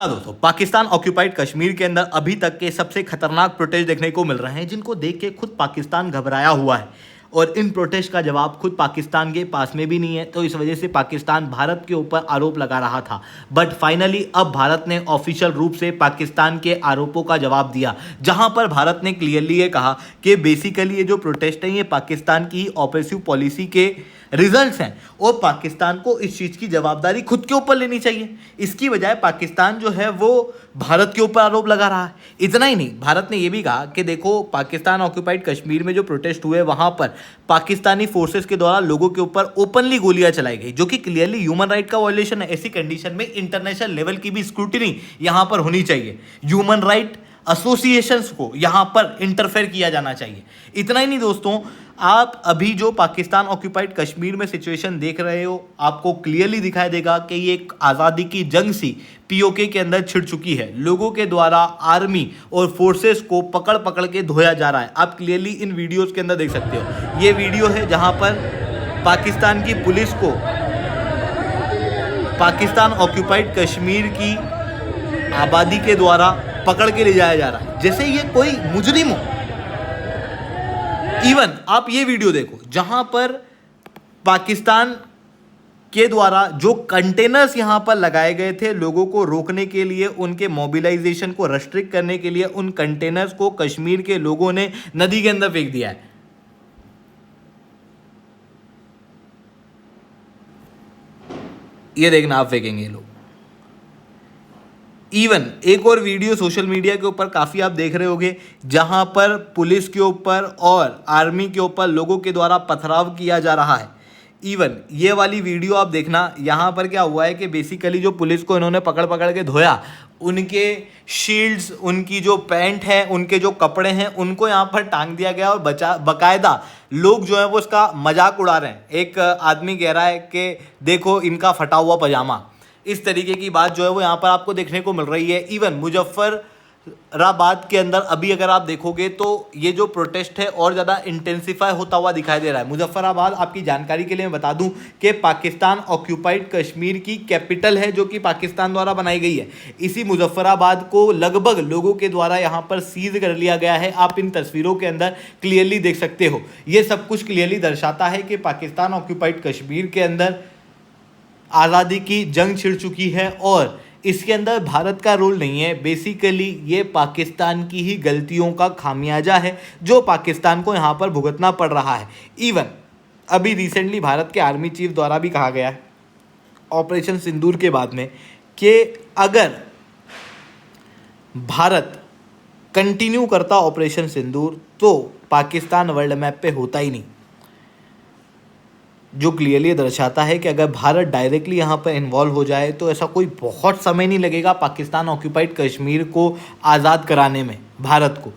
हाँ दोस्तों, पाकिस्तान ऑक्यूपाइड कश्मीर के अंदर अभी तक के सबसे खतरनाक प्रोटेस्ट देखने को मिल रहे हैं, जिनको देख के खुद पाकिस्तान घबराया हुआ है। और इन प्रोटेस्ट का जवाब खुद पाकिस्तान के पास में भी नहीं है, तो इस वजह से पाकिस्तान भारत के ऊपर आरोप लगा रहा था। बट फाइनली अब भारत ने ऑफिशियल रूप से पाकिस्तान के आरोपों का जवाब दिया, जहां पर भारत ने क्लियरली ये कहा कि बेसिकली ये जो प्रोटेस्ट है ये पाकिस्तान की ऑपरेसिव पॉलिसी के रिजल्ट्स हैं और पाकिस्तान को इस चीज़ की जवाबदारी खुद के ऊपर लेनी चाहिए। इसकी बजाय पाकिस्तान जो है वो भारत के ऊपर आरोप लगा रहा है। इतना ही नहीं, भारत ने यह भी कहा कि देखो, पाकिस्तान ऑक्यूपाइड कश्मीर में जो प्रोटेस्ट हुए वहां पर पाकिस्तानी फोर्सेस के द्वारा लोगों के ऊपर ओपनली गोलियां चलाई गई, जो कि क्लियरली ह्यूमन राइट का वायलेशन है। ऐसी कंडीशन में इंटरनेशनल लेवल की भी स्क्रूटिनी यहां पर होनी चाहिए। ह्यूमन राइट एसोसिएशंस को यहां पर इंटरफेयर किया जाना चाहिए। इतना ही नहीं दोस्तों, आप अभी जो पाकिस्तान ऑक्यूपाइड कश्मीर में सिचुएशन देख रहे हो, आपको क्लियरली दिखाई देगा कि ये एक आज़ादी की जंग सी पीओके के अंदर छिड़ चुकी है। लोगों के द्वारा आर्मी और फोर्सेस को पकड़ पकड़ के धोया जा रहा है। आप क्लियरली इन वीडियोस के अंदर देख सकते हो। ये वीडियो है जहां पर पाकिस्तान की पुलिस को पाकिस्तान ऑक्यूपाइड कश्मीर की आबादी के द्वारा पकड़ के ले जाया जा रहा है, जैसे ये कोई मुजरिम हो। इवन आप ये वीडियो देखो जहां पर पाकिस्तान के द्वारा जो कंटेनर्स यहां पर लगाए गए थे लोगों को रोकने के लिए, उनके मोबिलाइजेशन को रेस्ट्रिक्ट करने के लिए, उन कंटेनर्स को कश्मीर के लोगों ने नदी के अंदर फेंक दिया है। ये देखना, आप फेंकेंगे ये लोग। इवन एक और वीडियो सोशल मीडिया के ऊपर काफ़ी आप देख रहे होंगे, जहां पर पुलिस के ऊपर और आर्मी के ऊपर लोगों के द्वारा पथराव किया जा रहा है। इवन ये वाली वीडियो आप देखना, यहाँ पर क्या हुआ है कि बेसिकली जो पुलिस को इन्होंने पकड़ पकड़ के धोया, उनके शील्ड्स, उनकी जो पैंट है, उनके जो कपड़े हैं, उनको यहाँ पर टांग दिया गया और बकायदा लोग जो है वो इसका मजाक उड़ा रहे हैं। एक आदमी कह रहा है कि देखो इनका फटा हुआ पजामा। इस तरीके की बात जो है वो यहाँ पर आपको देखने को मिल रही है। इवन मुजफ्फराबाद के अंदर अभी अगर आप देखोगे तो ये जो प्रोटेस्ट है और ज़्यादा इंटेंसिफाई होता हुआ दिखाई दे रहा है। मुजफ्फराबाद, आपकी जानकारी के लिए मैं बता दूं कि पाकिस्तान ऑक्यूपाइड कश्मीर की कैपिटल है, जो कि पाकिस्तान द्वारा बनाई गई है। इसी मुजफ्फराबाद को लगभग लोगों के द्वारा यहाँ पर सीज कर लिया गया है। आप इन तस्वीरों के अंदर क्लियरली देख सकते हो। ये सब कुछ क्लियरली दर्शाता है कि पाकिस्तान ऑक्यूपाइड कश्मीर के अंदर आज़ादी की जंग छिड़ चुकी है और इसके अंदर भारत का रोल नहीं है। बेसिकली ये पाकिस्तान की ही गलतियों का खामियाजा है जो पाकिस्तान को यहाँ पर भुगतना पड़ रहा है। इवन अभी रिसेंटली भारत के आर्मी चीफ द्वारा भी कहा गया है ऑपरेशन सिंदूर के बाद में कि अगर भारत कंटिन्यू करता ऑपरेशन सिंदूर तो पाकिस्तान वर्ल्ड मैप पे होता ही नहीं, जो क्लियरली दर्शाता है कि अगर भारत डायरेक्टली यहाँ पर इन्वॉल्व हो जाए तो ऐसा कोई बहुत समय नहीं लगेगा पाकिस्तान ऑक्यूपाइड कश्मीर को आज़ाद कराने में भारत को।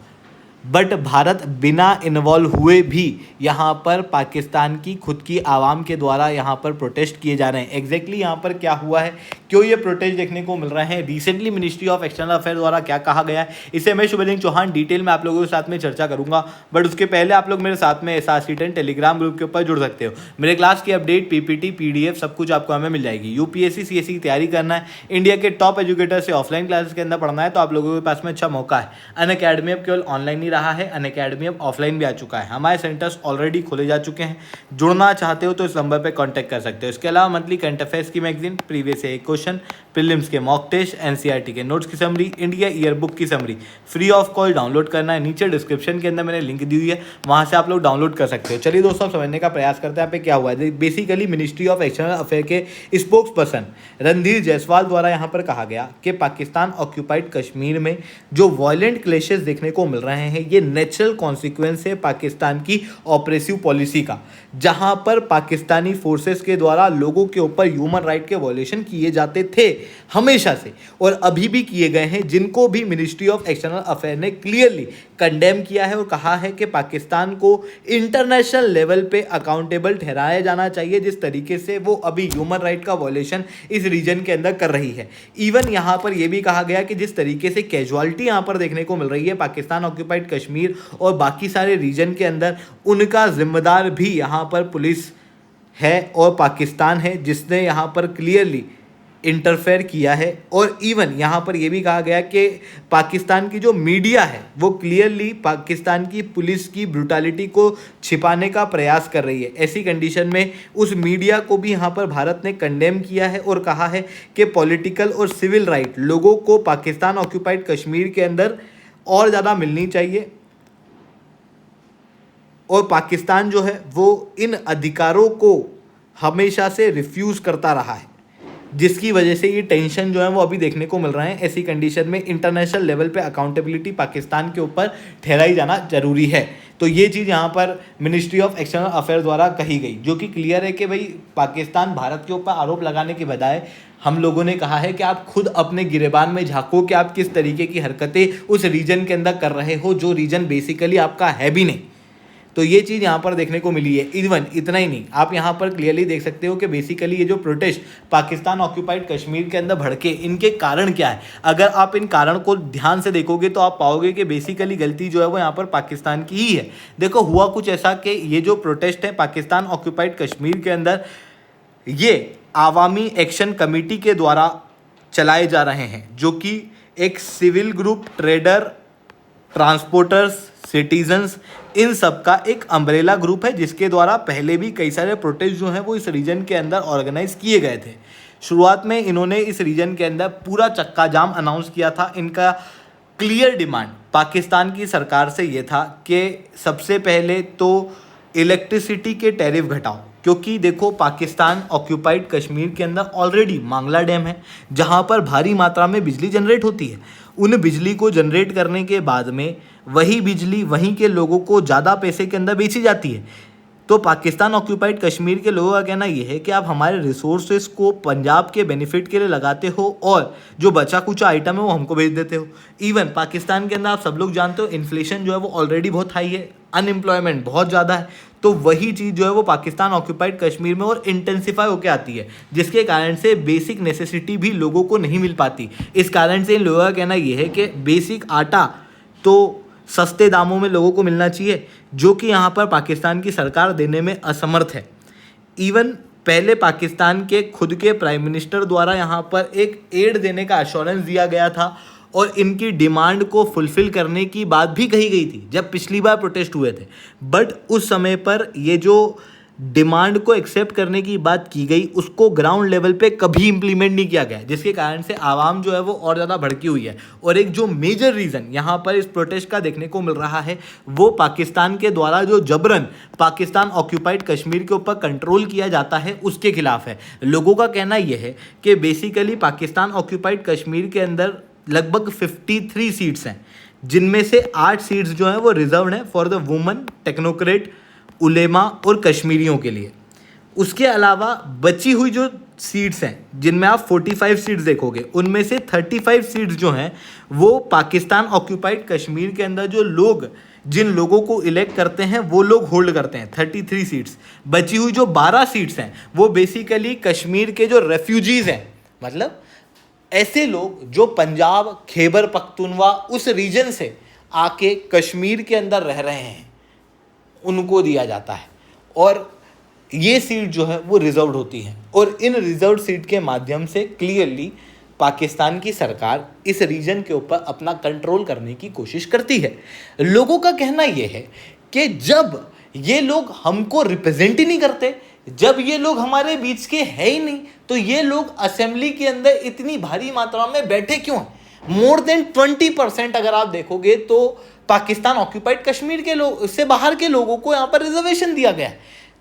बट भारत बिना इन्वॉल्व हुए भी यहाँ पर पाकिस्तान की खुद की आवाम के द्वारा यहाँ पर प्रोटेस्ट किए जा रहे हैं। एग्जैक्टली यहाँ पर क्या हुआ है, क्यों ये प्रोटेस्ट देखने को मिल रहे हैं, recently ministry of external affair द्वारा क्या कहा गया है, इसे मैं शुभलिंग चौहान डिटेल में आप लोगों के साथ में चर्चा करूंगा। बट उसके पहले आप लोग मेरे साथ में SRC10 टेलीग्राम ग्रुप के ऊपर जुड़ सकते हो। मेरे क्लास की अपडेट, PPT, PDF सब कुछ आपको हमें मिल जाएगी। UPSC CSE की तैयारी करना है, इंडिया के टॉप एजुकेटर से ऑफलाइन क्लासेस के अंदर पढ़ना है, तो आप लोगों के पास में अच्छा मौका है। अनअकैडमी अब केवल ऑनलाइन नहीं रहा है, अनअकैडमी अब ऑफलाइन भी आ चुका है। हमारे सेंटर्स ऑलरेडी खोले जा चुके हैं। जुड़ना चाहते हो तो इस नंबर पे कांटेक्ट कर सकते हो। इसके अलावा मंथली करंट अफेयर्स की मैगजीन, प्रीवियस से एक क्वेश्चन, प्रीलिम्स के मॉक टेस्ट, NCERT के नोट्स की समरी, इंडिया ईयर बुक की summary free of call download करना है। नीचे डिस्क्रिप्शन के अंदर मैंने लिंक दी हुई है, वहां से आप लोग डाउनलोड कर सकते हो। चलिए दोस्तों, समझने का प्रयास करते हैं यहाँ पे क्या हुआ है। Basically ministry of external affair के स्पोक्स पर्सन रणधीर जायसवाल द्वारा यहाँ पर कहा गया कि पाकिस्तान ऑक्यूपाइड कश्मीर में जो वायलेंट क्लेशेस देखने को मिल रहे हैं ये नेचुरल कॉन्सिक्वेंस है पाकिस्तान की ऑपरेसिव पॉलिसी का, जहां पर पाकिस्तानी फोर्सेस के द्वारा लोगों के ऊपर ह्यूमन राइट के वायलेशन किए जाते थे हमेशा से और अभी भी किए गए हैं, जिनको भी मिनिस्ट्री ऑफ एक्सटर्नल अफेयर ने क्लियरली कंडेम किया है और कहा है कि पाकिस्तान को इंटरनेशनल लेवल पे अकाउंटेबल ठहराया जाना चाहिए जिस तरीके से वो अभी ह्यूमन राइट का वायलेशन इस रीजन के अंदर कर रही है। इवन यहाँ पर यह भी कहा गया कि जिस तरीके से कैजुअलिटी यहाँ पर देखने को मिल रही है पाकिस्तान ऑक्यूपाइड कश्मीर और बाकी सारे रीजन के अंदर, उनका जिम्मेदार भी यहाँ पर पुलिस है और पाकिस्तान है, जिसने यहाँ पर क्लियरली इंटरफेयर किया है। और इवन यहाँ पर यह भी कहा गया कि पाकिस्तान की जो मीडिया है वो क्लियरली पाकिस्तान की पुलिस की ब्रूटैलिटी को छिपाने का प्रयास कर रही है। ऐसी कंडीशन में उस मीडिया को भी यहाँ पर भारत ने कंडेम किया है और कहा है कि पॉलिटिकल और सिविल राइट लोगों को पाकिस्तान ऑक्यूपाइड कश्मीर के अंदर और ज़्यादा मिलनी चाहिए, और पाकिस्तान जो है वो इन अधिकारों को हमेशा से रिफ्यूज़ करता रहा है, जिसकी वजह से ये टेंशन जो है वो अभी देखने को मिल रहा है। ऐसी कंडीशन में इंटरनेशनल लेवल पे अकाउंटेबिलिटी पाकिस्तान के ऊपर ठहराई जाना जरूरी है। तो ये चीज़ यहाँ पर मिनिस्ट्री ऑफ एक्सटर्नल अफेयर द्वारा कही गई, जो कि क्लियर है कि भाई पाकिस्तान भारत के ऊपर आरोप लगाने के बजाय हम लोगों ने कहा है कि आप खुद अपने गिरेबान में झांको कि आप किस तरीके की हरकतें उस रीजन के अंदर कर रहे हो, जो रीजन बेसिकली आपका है भी नहीं। तो ये चीज़ यहाँ पर देखने को मिली है। इवन इतना ही नहीं, आप यहाँ पर क्लियरली देख सकते हो कि बेसिकली ये जो प्रोटेस्ट पाकिस्तान ऑक्यूपाइड कश्मीर के अंदर भड़के, इनके कारण क्या है। अगर आप इन कारण को ध्यान से देखोगे तो आप पाओगे कि बेसिकली गलती जो है वो यहाँ पर पाकिस्तान की ही है। देखो, हुआ कुछ ऐसा कि ये जो प्रोटेस्ट है पाकिस्तान ऑक्यूपाइड कश्मीर के अंदर, ये आवामी एक्शन कमेटी के द्वारा चलाए जा रहे हैं, जो कि एक civil group, trader, transporters, citizens, इन सब का एक अम्ब्रेला ग्रुप है, जिसके द्वारा पहले भी कई सारे प्रोटेस्ट जो हैं वो इस रीजन के अंदर ऑर्गेनाइज किए गए थे। शुरुआत में इन्होंने इस रीजन के अंदर पूरा चक्का जाम अनाउंस किया था। इनका क्लियर डिमांड पाकिस्तान की सरकार से ये था कि सबसे पहले तो इलेक्ट्रिसिटी के टैरिफ घटाओ, क्योंकि देखो पाकिस्तान ऑक्यूपाइड कश्मीर के अंदर ऑलरेडी मांगला डैम है, जहाँ पर भारी मात्रा में बिजली जनरेट होती है। उन बिजली को जनरेट करने के बाद में वही बिजली वहीं के लोगों को ज़्यादा पैसे के अंदर बेची जाती है। तो पाकिस्तान ऑक्यूपाइड कश्मीर के लोगों का कहना यह है कि आप हमारे रिसोर्सेज को पंजाब के बेनिफिट के लिए लगाते हो और जो बचा कुचा आइटम है वो हमको भेज देते हो। इवन पाकिस्तान के अंदर आप सब लोग जानते हो इन्फ्लेशन जो है वो ऑलरेडी बहुत हाई है, अनएम्प्लॉयमेंट बहुत ज़्यादा है। तो वही चीज़ जो है वो पाकिस्तान ऑक्यूपाइड कश्मीर में और इंटेंसिफाई होकर आती है, जिसके कारण से बेसिक नेसेसिटी भी लोगों को नहीं मिल पाती। इस कारण से इन लोगों का कहना यह है कि बेसिक आटा तो सस्ते दामों में लोगों को मिलना चाहिए, जो कि यहाँ पर पाकिस्तान की सरकार देने में असमर्थ है। इवन पहले पाकिस्तान के खुद के प्राइम मिनिस्टर द्वारा यहाँ पर एक एड देने का एश्योरेंस दिया गया था और इनकी डिमांड को फुलफिल करने की बात भी कही गई थी जब पिछली बार प्रोटेस्ट हुए थे। बट उस समय पर ये जो डिमांड को एक्सेप्ट करने की बात की गई, उसको ग्राउंड लेवल पे कभी इंप्लीमेंट नहीं किया गया, जिसके कारण से आवाम जो है वो और ज़्यादा भड़की हुई है। और एक जो मेजर रीज़न यहाँ पर इस प्रोटेस्ट का देखने को मिल रहा है, वो पाकिस्तान के द्वारा जो जबरन पाकिस्तान ऑक्यूपाइड कश्मीर के ऊपर कंट्रोल किया जाता है उसके खिलाफ है। लोगों का कहना यह है कि बेसिकली पाकिस्तान ऑक्यूपाइड कश्मीर के अंदर लगभग 53 सीट्स हैं, जिनमें से 8 सीट्स जो हैं वो रिजर्व हैं फॉर द वुमन, टेक्नोक्रेट, उलेमा और कश्मीरियों के लिए। उसके अलावा बची हुई जो सीट्स हैं, जिनमें आप 45 सीट्स देखोगे, उनमें से 35 सीट्स जो हैं वो पाकिस्तान ऑक्यूपाइड कश्मीर के अंदर जो लोग जिन लोगों को इलेक्ट करते हैं वो लोग होल्ड करते हैं, 33 सीट्स। बची हुई जो 12 सीट्स हैं वो बेसिकली कश्मीर के जो रेफ्यूजीज़ हैं, मतलब ऐसे लोग जो पंजाब, खैबर पख्तूनवा उस रीजन से आके कश्मीर के अंदर रह रहे हैं, उनको दिया जाता है। और ये सीट जो है वो रिजर्व्ड होती है, और इन रिजर्व्ड सीट के माध्यम से क्लियरली पाकिस्तान की सरकार इस रीजन के ऊपर अपना कंट्रोल करने की कोशिश करती है। लोगों का कहना यह है कि जब ये लोग हमको रिप्रेजेंट ही नहीं करते, जब ये लोग हमारे बीच के है ही नहीं, तो ये लोग असेंबली के अंदर इतनी भारी मात्रा में बैठे क्यों हैं? मोर देन 20% अगर आप देखोगे तो पाकिस्तान ऑक्यूपाइड कश्मीर के लोग से बाहर के लोगों को यहाँ पर रिजर्वेशन दिया गया है।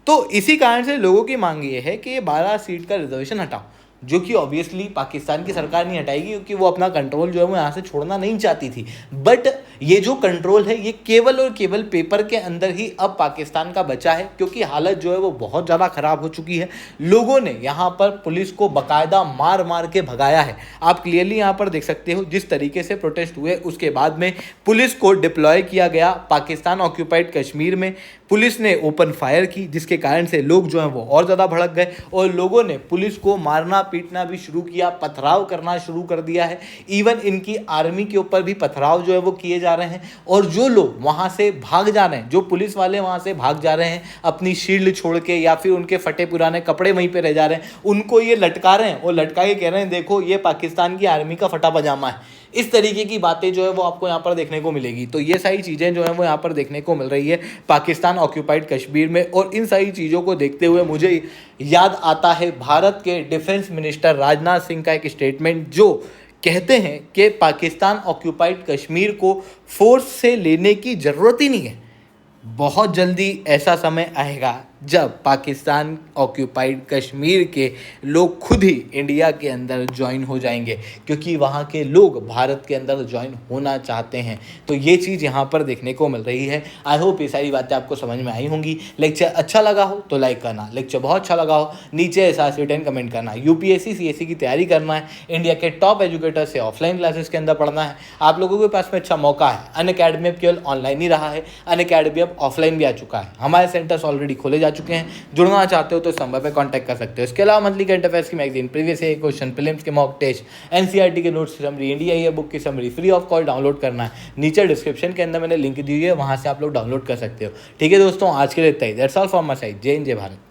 तो इसी कारण से लोगों की मांग ये है कि ये 12 सीट का रिजर्वेशन हटाओ, जो कि ऑब्वियसली पाकिस्तान की सरकार नहीं हटाएगी, क्योंकि वो अपना कंट्रोल जो है वो यहाँ से छोड़ना नहीं चाहती थी। बट ये जो कंट्रोल है ये केवल और केवल पेपर के अंदर ही अब पाकिस्तान का बचा है, क्योंकि हालत जो है वो बहुत ज़्यादा ख़राब हो चुकी है। लोगों ने यहाँ पर पुलिस को बाकायदा मार मार के भगाया है। आप क्लियरली यहाँ पर देख सकते हो जिस तरीके से प्रोटेस्ट हुए, उसके बाद में पुलिस को डिप्लॉय किया गया पाकिस्तान ऑक्यूपाइड कश्मीर में। पुलिस ने ओपन फायर की, जिसके कारण से लोग जो हैं वो और ज़्यादा भड़क गए और लोगों ने पुलिस को मारना पीटना भी शुरू किया, पथराव करना शुरू कर दिया है। इवन इनकी आर्मी के ऊपर भी पथराव जो है वो किए जा रहे हैं और जो लोग वहाँ से भाग जा रहे हैं, जो पुलिस वाले वहाँ से भाग जा रहे हैं अपनी शील्ड छोड़ के या फिर उनके फटे पुराने कपड़े वहीं पे रह जा रहे हैं, उनको ये लटका रहे हैं और लटका के कह रहे हैं देखो ये पाकिस्तान की आर्मी का फटा पजामा है। इस तरीके की बातें जो है वो आपको यहाँ पर देखने को मिलेगी। तो ये सारी चीज़ें जो है वो यहाँ पर देखने को मिल रही है पाकिस्तान ऑक्यूपाइड कश्मीर में। और इन सारी चीज़ों को देखते हुए मुझे याद आता है भारत के डिफेंस मिनिस्टर राजनाथ सिंह का एक स्टेटमेंट, जो कहते हैं कि पाकिस्तान ऑक्यूपाइड कश्मीर को फोर्स से लेने की ज़रूरत ही नहीं है। बहुत जल्दी ऐसा समय आएगा जब पाकिस्तान ऑक्यूपाइड कश्मीर के लोग खुद ही इंडिया के अंदर ज्वाइन हो जाएंगे, क्योंकि वहाँ के लोग भारत के अंदर ज्वाइन होना चाहते हैं। तो ये चीज़ यहाँ पर देखने को मिल रही है। आई होप ये सारी बातें आपको समझ में आई होंगी। लेक्चर अच्छा लगा हो तो लाइक करना, लेक्चर बहुत अच्छा लगा हो नीचे ऐसा रिटर्न कमेंट करना। यूपीएससी सीएससी की तैयारी करना है, इंडिया के टॉप एजुकेटर से ऑफलाइन क्लासेस के अंदर पढ़ना है, आप लोगों के पास में अच्छा मौका है। अनअकैडमी अब केवल ऑनलाइन ही रहा है, अनअकैडमी अब ऑफलाइन भी आ चुका है। हमारे सेंटर्स ऑलरेडी खोले जा चुके हैं, जुड़ना चाहते हो तो इस नंबर पे कांटेक्ट कर सकते हो। इसके अलावा मंथली करंट अफेयर्स की मैगजीन, प्रीवियस क्वेश्चन, प्रीलिम्स के मॉक टेस्ट, एनसीईआरटी के नोट्स की समरी, इंडिया ये बुक की summary free of cost download करना है। नीचे डिस्क्रिप्शन के अंदर मैंने लिंक दी हुई है, वहां से आप लोग डाउनलोड कर सकते हो। ठीक है दोस्तों, आज के लिए इतना ही। That's all from my side. जय हिंद, जय भारत।